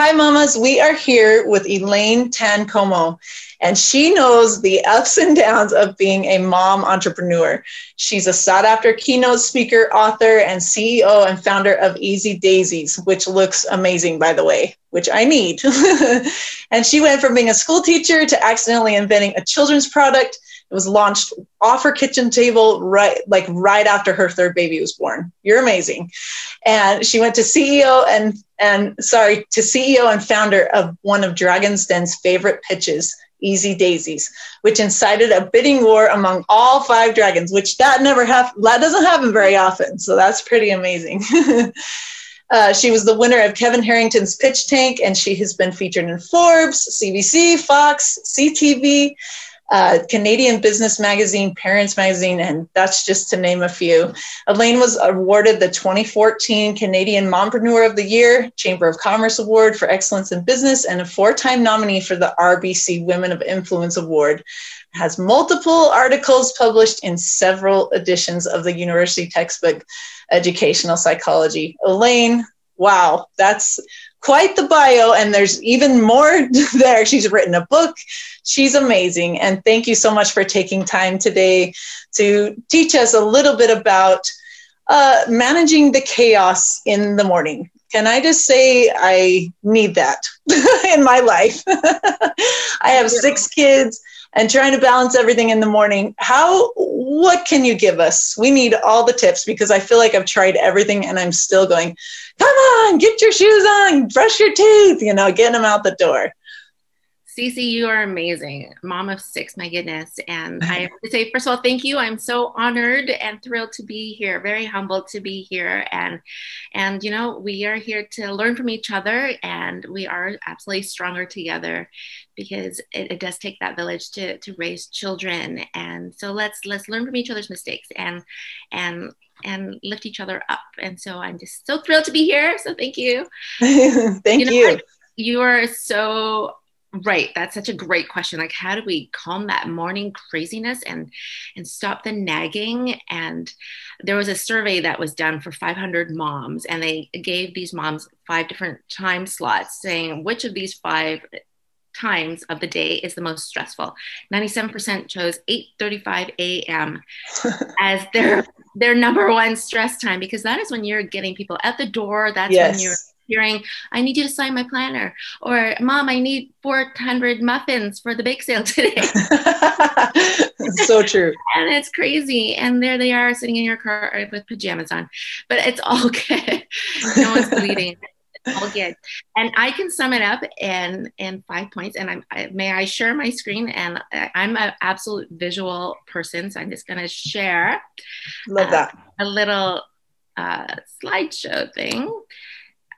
Hi, mamas. We are here with Elaine Comeau, and she knows the ups and downs of being a mom entrepreneur. She's a sought-after keynote speaker, author, and CEO and founder of Easy Daisies, which looks amazing, by the way, which I need. And she went from being a school teacher to accidentally inventing a children's product. It was launched off her kitchen table right after her third baby was born. You're amazing. And she went to CEO and founder of one of Dragon's Den's favorite pitches, Easy Daisies, which incited a bidding war among all 5 dragons, which that doesn't happen very often. So that's pretty amazing. She was the winner of Kevin Harrington's Pitch Tank, and she has been featured in Forbes, CBC, Fox, CTV, Canadian Business Magazine, Parents Magazine, and that's just to name a few. Elaine was awarded the 2014 Canadian Mompreneur of the Year, Chamber of Commerce Award for Excellence in Business, and a 4-time nominee for the RBC Women of Influence Award. Has multiple articles published in several editions of the university textbook, Educational Psychology. Elaine, wow, that's quite the bio, and there's even more there. She's written a book. She's amazing. And thank you so much for taking time today to teach us a little bit about managing the chaos in the morning. Can I just say I need that in my life? I have 6 kids and trying to balance everything in the morning. What can you give us? We need all the tips, because I feel like I've tried everything and I'm still going, come on, get your shoes on, brush your teeth, getting them out the door. Cece, you are amazing. Mom of 6, my goodness. And I have to say, first of all, thank you. I'm so honored and thrilled to be here, very humbled to be here. And we are here to learn from each other, and we are absolutely stronger together, because it does take that village to raise children. And so let's learn from each other's mistakes and lift each other up. And so I'm just so thrilled to be here. So thank you. Thank you. You are so right. That's such a great question. Like, how do we calm that morning craziness and stop the nagging? And there was a survey that was done for 500 moms, and they gave these moms 5 different time slots, saying which of these 5 times of the day is the most stressful. 97% chose 8:35 a.m. as their number one stress time, because that is when you're getting people at the door. That's when you're hearing, I need you to sign my planner, or Mom, I need 400 muffins for the bake sale today. So true. And it's crazy. And there they are sitting in your car with pajamas on, but it's all good. No one's bleeding. It's all good. And I can sum it up in 5 points. And may I share my screen? And I'm an absolute visual person, so I'm just going to share a little slideshow thing.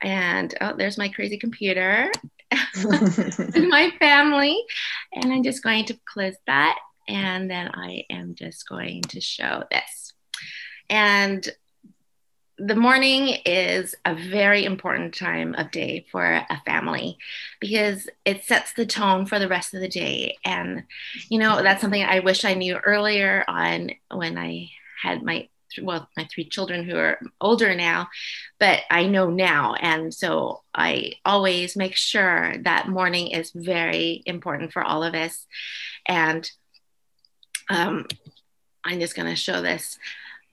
And there's my crazy computer and my family. And I'm just going to close that. And then I am just going to show this. And the morning is a very important time of day for a family, because it sets the tone for the rest of the day. And, that's something I wish I knew earlier on, when I had my 3 children who are older now, but I know now. And so I always make sure that morning is very important for all of us. And I'm just going to show this.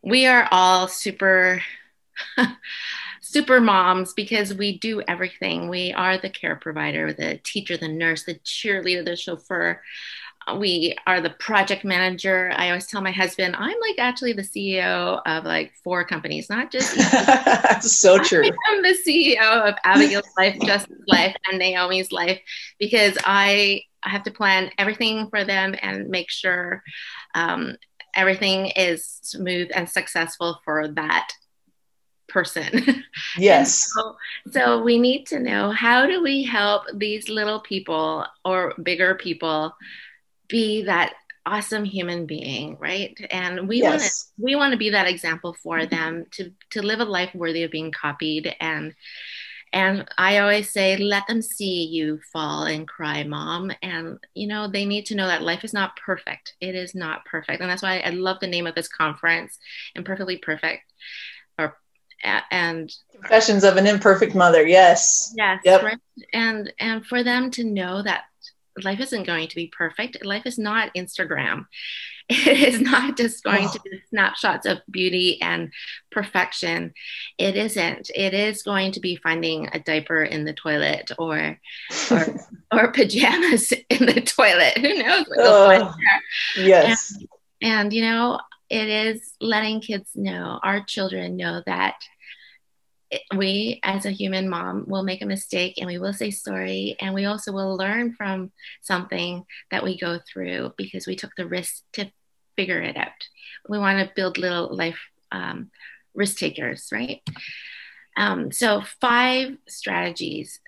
We are all super moms, because we do everything. We are the care provider, the teacher, the nurse, the cheerleader, the chauffeur. We are the project manager. I always tell my husband, I'm actually the CEO of 4 companies, not just so true. I'm the CEO of Abigail's Life, Justice's Life, and Naomi's Life, because I have to plan everything for them and make sure everything is smooth and successful for that person. Yes. So we need to know, how do we help these little people or bigger people be that awesome human being, right? And we want to be that example for them to live a life worthy of being copied. And I always say, let them see you fall and cry, Mom. And they need to know that life is not perfect. It is not perfect. And that's why I love the name of this conference, Imperfectly Perfect, or And Confessions of an Imperfect Mother. Yes. yes, Yep. right. And for them to know that life isn't going to be perfect. Life is not Instagram. It is not just going to be snapshots of beauty and perfection. It isn't. It is going to be finding a diaper in the toilet, or or pajamas in the toilet. Who knows what they'll find there? Yes. And it is letting kids know, our children know, that we as a human mom will make a mistake, and we will say sorry, and we also will learn from something that we go through because we took the risk to figure it out. We want to build little life risk takers, right? So 5 strategies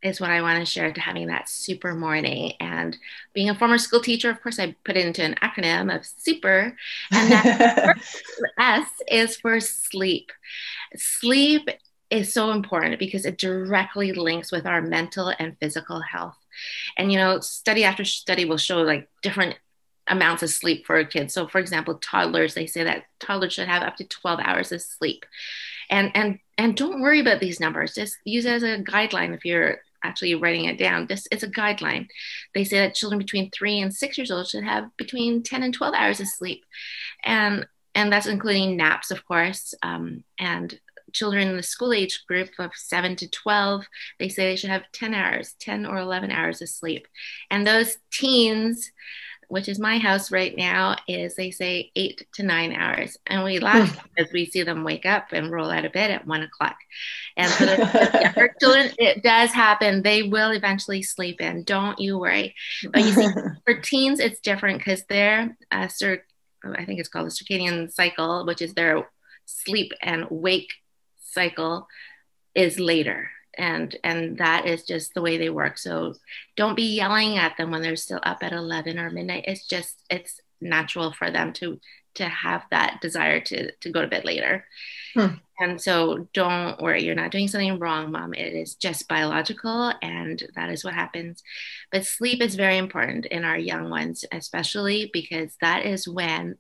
is what I want to share to having that super morning. And being a former school teacher, of course, I put it into an acronym of S.U.P.E.R. And that S is for sleep. Sleep is so important because it directly links with our mental and physical health. And study after study will show like different amounts of sleep for a kid. So for example, toddlers, they say that toddlers should have up to 12 hours of sleep. And don't worry about these numbers. Just use it as a guideline if you're actually writing it down. It's a guideline. They say that children between 3 and 6 years old should have between 10 and 12 hours of sleep. And that's including naps, of course. And children in the school age group of 7 to 12, they say they should have 10 or 11 hours of sleep. And those teens, which is my house right now, is they say 8 to 9 hours. And we laugh as we see them wake up and roll out of bed at 1 o'clock. And for the younger children, it does happen. They will eventually sleep in. Don't you worry. But you see, for teens, it's different because their I think it's called the circadian cycle, which is their sleep and wake cycle, is later. And that is just the way they work. So don't be yelling at them when they're still up at 11 or midnight. It's natural for them to have that desire to go to bed later. And so don't worry, you're not doing something wrong, Mom. It is just biological, and that is what happens. But sleep is very important in our young ones, especially because that is when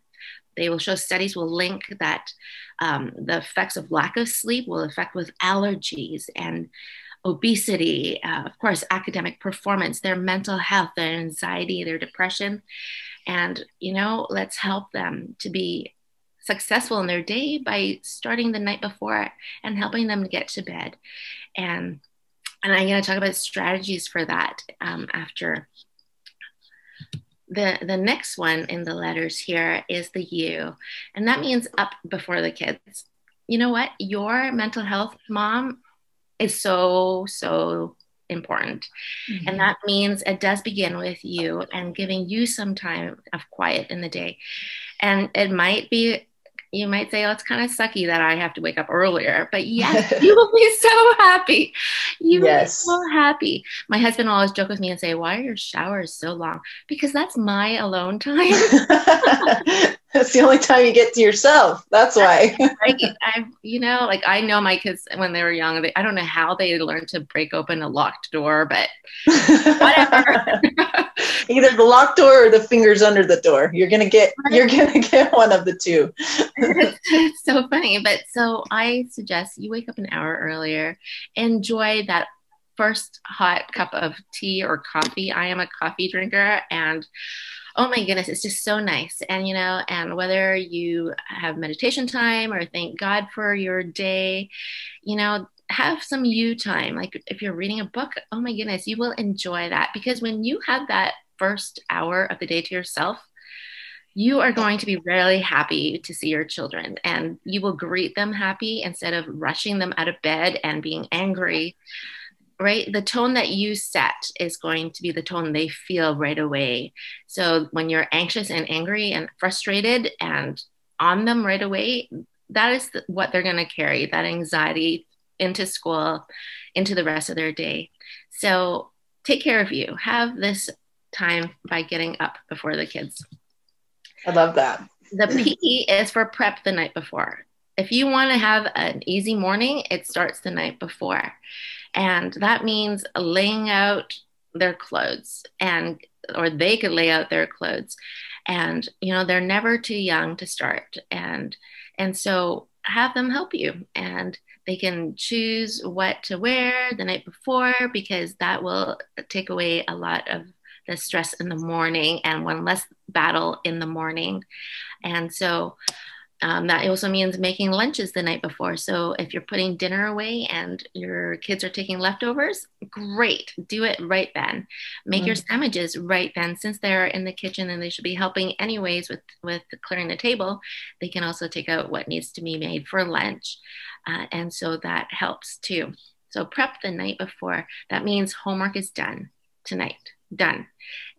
they will show, studies will link that the effects of lack of sleep will affect with allergies and obesity, of course, academic performance, their mental health, their anxiety, their depression. And, let's help them to be successful in their day by starting the night before and helping them to get to bed. And I'm going to talk about strategies for that after. The next one in the letters here is the U, and that means up before the kids. You know what? Your mental health, Mom, is so, so important. Mm-hmm. And that means it does begin with you and giving you some time of quiet in the day. And it might be, you might say, oh, it's kind of sucky that I have to wake up earlier, but yes, you will be so happy. You will be so happy. My husband will always joke with me and say, why are your showers so long? Because that's my alone time. That's the only time you get to yourself. That's why. I know my kids when they were young, I don't know how they learned to break open a locked door, but whatever. Either the locked door or the fingers under the door. You're gonna get one of the two. It's so funny. But so I suggest you wake up an hour earlier, enjoy that first hot cup of tea or coffee. I am a coffee drinker, and oh my goodness, it's just so nice. And, and whether you have meditation time or thank God for your day, have some you time. Like if you're reading a book, oh my goodness, you will enjoy that, because when you have that first hour of the day to yourself, you are going to be really happy to see your children, and you will greet them happy instead of rushing them out of bed and being angry. Right? The tone that you set is going to be the tone they feel right away. So when you're anxious and angry and frustrated and on them right away, that is what they're going to carry, that anxiety into school, into the rest of their day. So take care of you. Have this time by getting up before the kids. I love that. The P is for prep the night before. If you want to have an easy morning, it starts the night before. And that means laying out their clothes, or they could lay out their clothes. And, they're never too young to start. And so have them help you, and they can choose what to wear the night before, because that will take away a lot of the stress in the morning and one less battle in the morning. And so that also means making lunches the night before. So if you're putting dinner away and your kids are taking leftovers, great, do it right then. Make your sandwiches right then. Since they're in the kitchen and they should be helping anyways with clearing the table, they can also take out what needs to be made for lunch. And so that helps too. So prep the night before. That means homework is done tonight, done.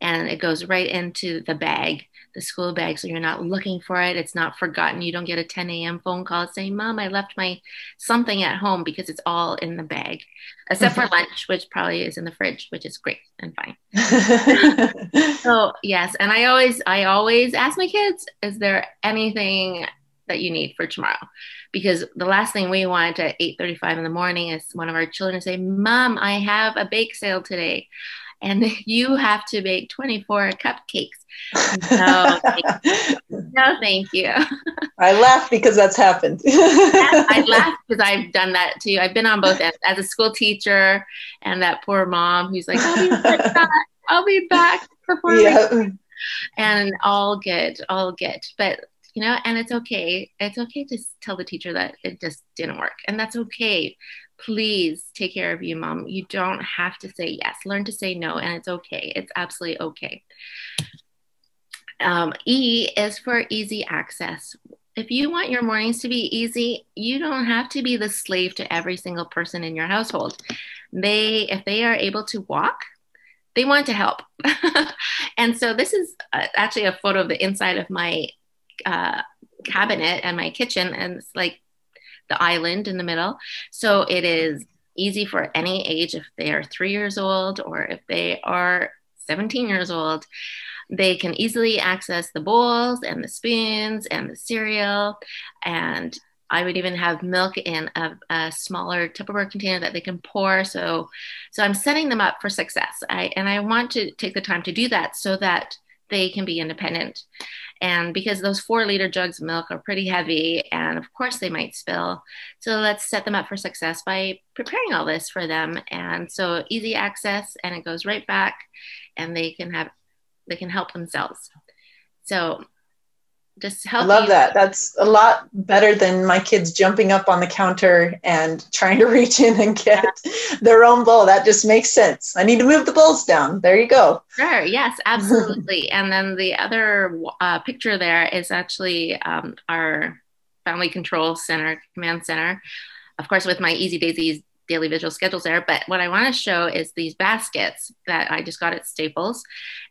And it goes right into the bag, the school bag, so you're not looking for it. It's not forgotten. You don't get a 10 a.m. phone call saying, Mom, I left my something at home, because it's all in the bag, except for lunch, which probably is in the fridge, which is great and fine. So yes, and I always ask my kids, is there anything that you need for tomorrow? Because the last thing we want at 8:35 in the morning is one of our children to say, Mom, I have a bake sale today, and you have to bake 24 cupcakes. No, no, thank you. I laugh because that's happened. I laugh because I've done that too. I've been on both ends as a school teacher, and that poor mom who's like, I'll be back before and all good. But and it's okay. It's okay to tell the teacher that it just didn't work, and that's okay. Please take care of you, Mom. You don't have to say yes. Learn to say no, and it's okay. It's absolutely okay. E is for easy access. If you want your mornings to be easy, you don't have to be the slave to every single person in your household. If they are able to walk, they want to help. And so this is actually a photo of the inside of my cabinet and my kitchen, and it's like the island in the middle. So it is easy for any age. If they are 3 years old or if they are 17 years old, they can easily access the bowls and the spoons and the cereal. And I would even have milk in a smaller Tupperware container that they can pour. So I'm setting them up for success. I want to take the time to do that so that they can be independent. And because those 4-liter jugs of milk are pretty heavy, and of course they might spill. So let's set them up for success by preparing all this for them. And so easy access, and it goes right back, and they can help themselves. So just help. I love that. That's a lot better than my kids jumping up on the counter and trying to reach in and get their own bowl. That just makes sense. I need to move the bowls down. There you go. Sure. Yes, absolutely. And then the other picture there is actually our family control center, command center, of course, with my Easy Daisy's daily visual schedules there. But what I want to show is these baskets that I just got at Staples.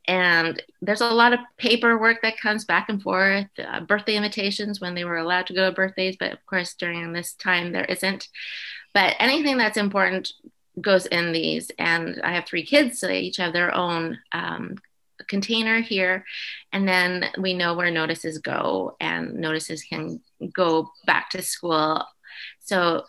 And there's a lot of paperwork that comes back and forth, birthday invitations when they were allowed to go to birthdays. But of course, during this time, there isn't. But anything that's important goes in these. And I have 3 kids, so they each have their own container here. And then we know where notices go, and notices can go back to school. So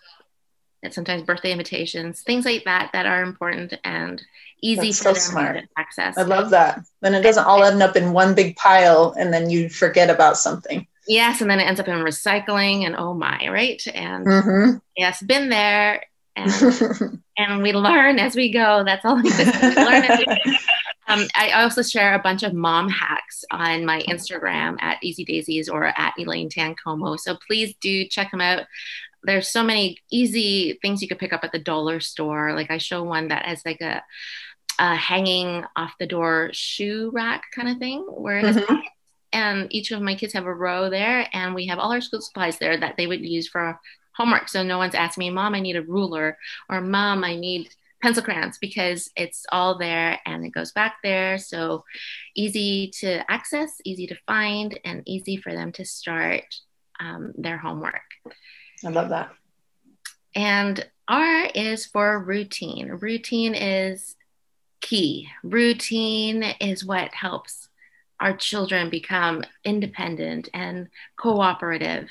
sometimes birthday invitations, things like that are important and easy for them to access. I love that. Then it doesn't all end up in one big pile and then you forget about something. Yes, and then it ends up in recycling, and oh my, right? And yes, been there, and we learn as we go. That's all we learn as we go. I also share a bunch of mom hacks on my Instagram at Easy Daisies or at Elaine Comeau. So please do check them out. There's so many easy things you could pick up at the dollar store. Like I show one that has like a hanging off the door shoe rack kind of thing where it has and each of my kids have a row there, and we have all our school supplies there that they would use for homework. So no one's asking me, Mom, I need a ruler, or Mom, I need pencil crayons, because it's all there and it goes back there. So easy to access, easy to find, and easy for them to start their homework. I love that. And R is for routine. Routine is key. Routine is what helps our children become independent and cooperative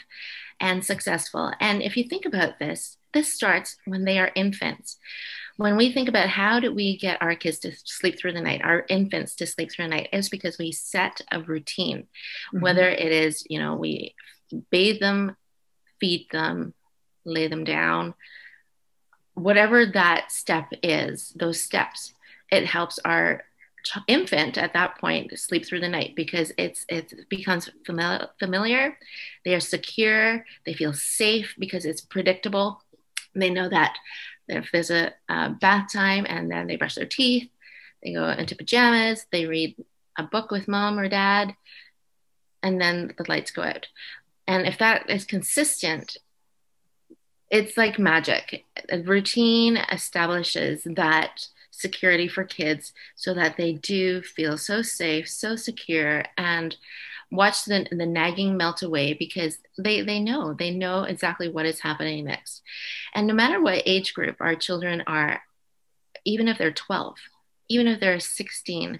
and successful. And if you think about this, this starts when they are infants. When we think about how do we get our kids to sleep through the night, our infants to sleep through the night, it's because we set a routine, whether it is, we bathe them, feed them, lay them down, whatever that step is, those steps, it helps our infant at that point sleep through the night because it becomes familiar. They are secure. They feel safe because it's predictable. They know that if there's a bath time and then they brush their teeth, they go into pajamas, they read a book with mom or dad, and then the lights go out. And if that is consistent, it's like magic. A routine establishes that security for kids so that they do feel so safe, so secure, and watch the nagging melt away because they know exactly what is happening next. And no matter what age group our children are, even if they're 12, even if they're 16,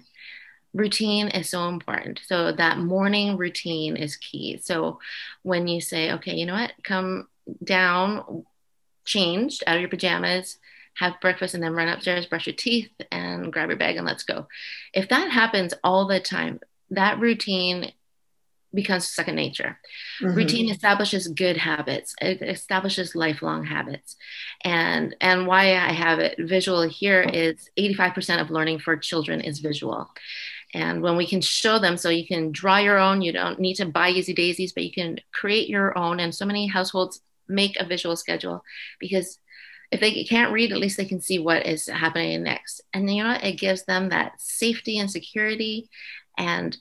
routine is so important. So that morning routine is key. So when you say, okay, you know what, come down, changed out of your pajamas, have breakfast, and then run upstairs, brush your teeth, and grab your bag and let's go. If that happens all the time, that routine becomes second nature. Mm-hmm. Routine establishes good habits. It establishes lifelong habits. And why I have it visual here is 85% of learning for children is visual. And when we can show them, so you can draw your own, you don't need to buy Easy Daisies, but you can create your own. And so many households make a visual schedule because if they can't read, at least they can see what is happening next. And you know what? It gives them that safety and security. And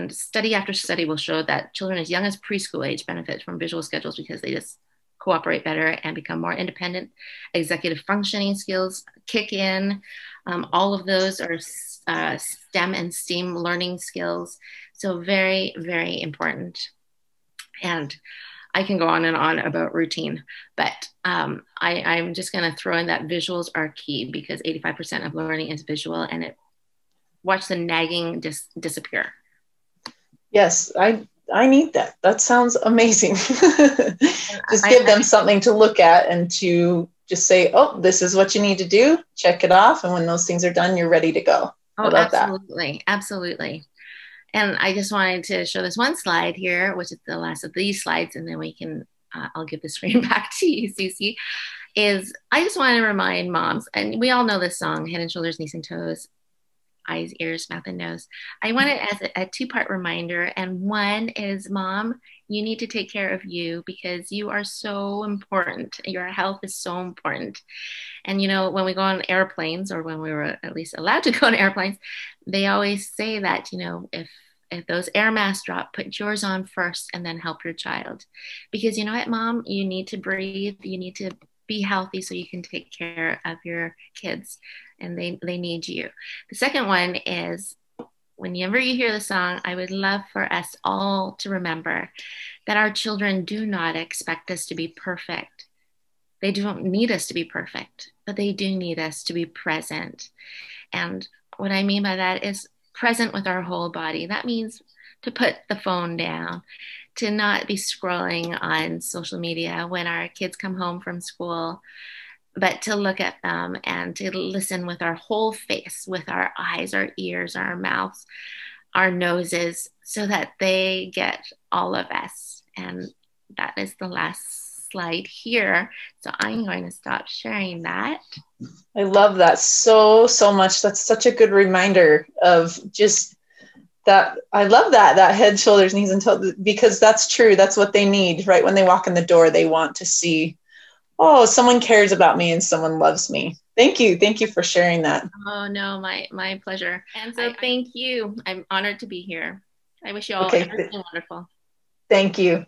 study after study will show that children as young as preschool age benefit from visual schedules because they just cooperate better and become more independent. Executive functioning skills kick in. All of those are STEM and STEAM learning skills. So very, very important. And I can go on and on about routine, but I'm just going to throw in that visuals are key because 85% of learning is visual, and watch the nagging disappear. Yes, I need that. That sounds amazing. Just give them something to look at and to just say, oh, this is what you need to do. Check it off. And when those things are done, you're ready to go. Oh, absolutely. That. Absolutely. And I just wanted to show this one slide here, which is the last of these slides. And then we can, I'll give the screen back to you, Susie, is I just want to remind moms, and we all know this song, Head and Shoulders, Knees and Toes, Eyes, Ears, Mouth, and Nose. I want it as a two-part reminder. And one is, Mom, you need to take care of you because you are so important. Your health is so important. And, you know, when we go on airplanes, or when we were at least allowed to go on airplanes, they always say that, you know, if those air masks drop, put yours on first and then help your child. Because you know what, Mom, you need to breathe. You need to be healthy so you can take care of your kids, and they need you. The second one is, whenever you hear the song, I would love for us all to remember that our children do not expect us to be perfect. They don't need us to be perfect, but they do need us to be present. And what I mean by that is present with our whole body. That means to put the phone down, to not be scrolling on social media when our kids come home from school, but to look at them and to listen with our whole face, with our eyes, our ears, our mouths, our noses, so that they get all of us. And that is the last slide here. So I'm going to stop sharing that. I love that so much. That's such a good reminder of just that. I love that head, shoulders, knees, and toes, because that's true. That's what they need, right? When they walk in the door, they want to see, oh, someone cares about me and someone loves me. Thank you. Thank you for sharing that. Oh, no, my pleasure. And so thank you. I'm honored to be here. I wish you all everything wonderful. Thank you.